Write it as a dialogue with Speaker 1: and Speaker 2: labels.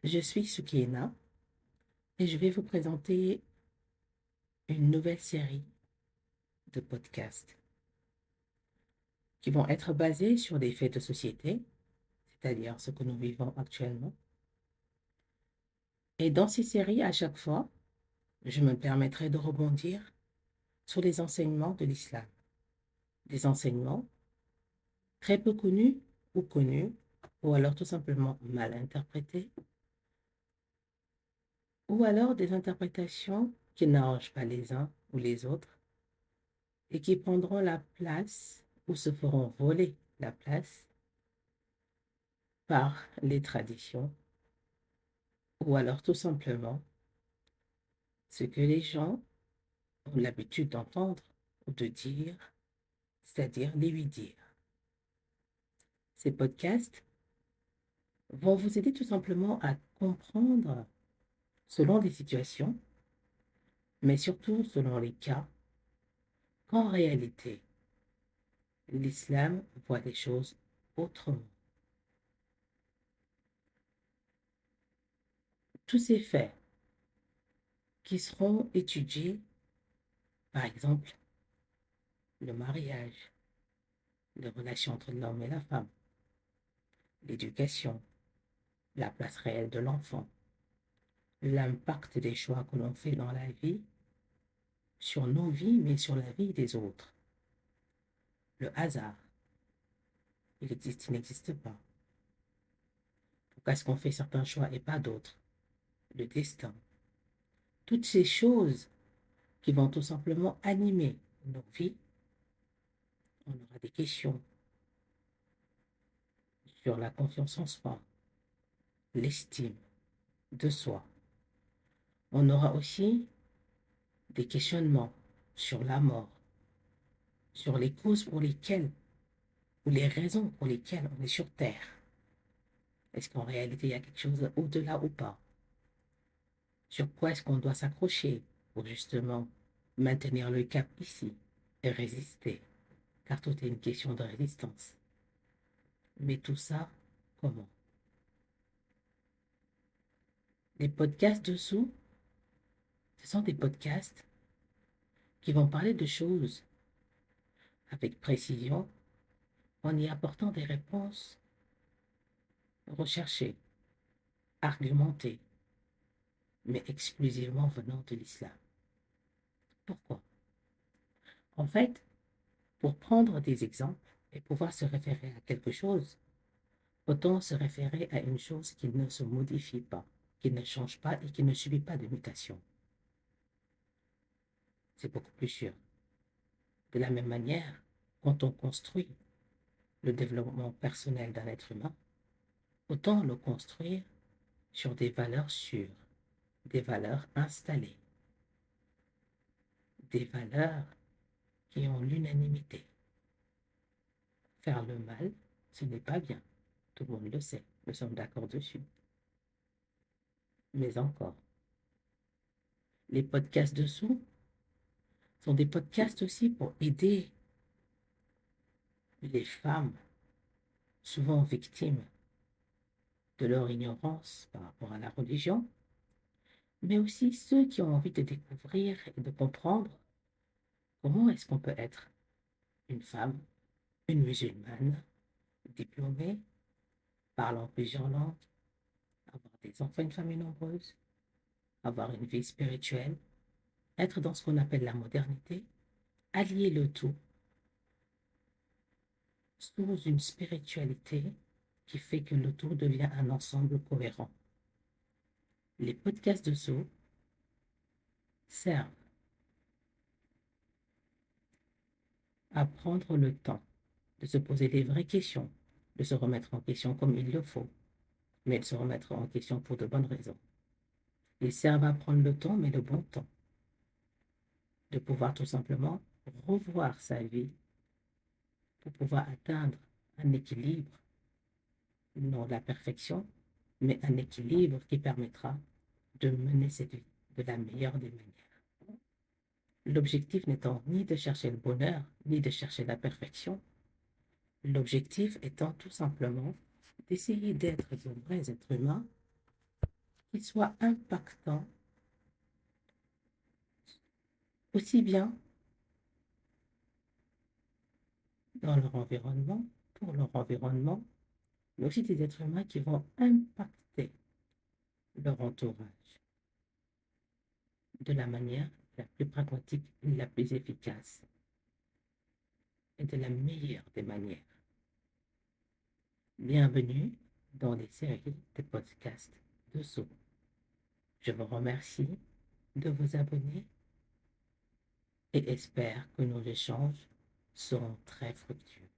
Speaker 1: Je suis Soukiena et je vais vous présenter une nouvelle série de podcasts qui vont être basés sur des faits de société, c'est-à-dire ce que nous vivons actuellement. Et dans ces séries, à chaque fois, je me permettrai de rebondir sur les enseignements de l'islam, des enseignements très peu connus ou alors tout simplement mal interprétés, ou alors des interprétations qui n'arrangent pas les uns ou les autres et qui prendront la place ou se feront voler la place par les traditions ou alors tout simplement ce que les gens ont l'habitude d'entendre ou de dire, c'est-à-dire les oui-dire. Ces podcasts vont vous aider tout simplement à comprendre selon les situations, mais surtout selon les cas, qu'en réalité, l'islam voit les choses autrement. Tous ces faits qui seront étudiés, par exemple, le mariage, les relations entre l'homme et la femme, l'éducation, la place réelle de l'enfant, l'impact des choix que l'on fait dans la vie, sur nos vies, mais sur la vie des autres. Le hasard, il existe, il n'existe pas. Pourquoi est-ce qu'on fait certains choix et pas d'autres? Le destin. Toutes ces choses qui vont tout simplement animer nos vies, on aura des questions sur la confiance en soi, l'estime de soi. On aura aussi des questionnements sur la mort, sur les causes pour lesquelles ou les raisons pour lesquelles on est sur Terre. Est-ce qu'en réalité, il y a quelque chose au-delà ou pas? Sur quoi est-ce qu'on doit s'accrocher pour justement maintenir le cap ici et résister? Car tout est une question de résistance. Mais tout ça, comment? Les podcasts dessous, ce sont des podcasts qui vont parler de choses avec précision en y apportant des réponses recherchées, argumentées, mais exclusivement venant de l'islam. Pourquoi? En fait, pour prendre des exemples et pouvoir se référer à quelque chose, autant se référer à une chose qui ne se modifie pas, qui ne change pas et qui ne subit pas de mutation. C'est beaucoup plus sûr. De la même manière, quand on construit le développement personnel d'un être humain, autant le construire sur des valeurs sûres, des valeurs installées, des valeurs qui ont l'unanimité. Faire le mal, ce n'est pas bien. Tout le monde le sait, nous sommes d'accord dessus. Mais encore, les podcasts dessous sont des podcasts aussi pour aider les femmes, souvent victimes de leur ignorance par rapport à la religion, mais aussi ceux qui ont envie de découvrir et de comprendre comment est-ce qu'on peut être une femme, une musulmane, diplômée, parlant plusieurs langues, avoir des enfants, une famille nombreuse, avoir une vie spirituelle, être dans ce qu'on appelle la modernité, allier le tout sous une spiritualité qui fait que le tout devient un ensemble cohérent. Les podcasts de Soul servent à prendre le temps de se poser les vraies questions, de se remettre en question comme il le faut, mais de se remettre en question pour de bonnes raisons. Ils servent à prendre le temps, mais le bon temps, de pouvoir tout simplement revoir sa vie pour pouvoir atteindre un équilibre, non la perfection, mais un équilibre qui permettra de mener cette vie de la meilleure des manières. L'objectif n'étant ni de chercher le bonheur, ni de chercher la perfection, l'objectif étant tout simplement d'essayer d'être de vrais êtres humains qui soit impactant aussi bien dans leur environnement, pour leur environnement, mais aussi des êtres humains qui vont impacter leur entourage de la manière la plus pragmatique, la plus efficace et de la meilleure des manières. Bienvenue dans les séries de podcasts de Zoom. Je vous remercie de vous abonner et espère que nos échanges seront très fructueux.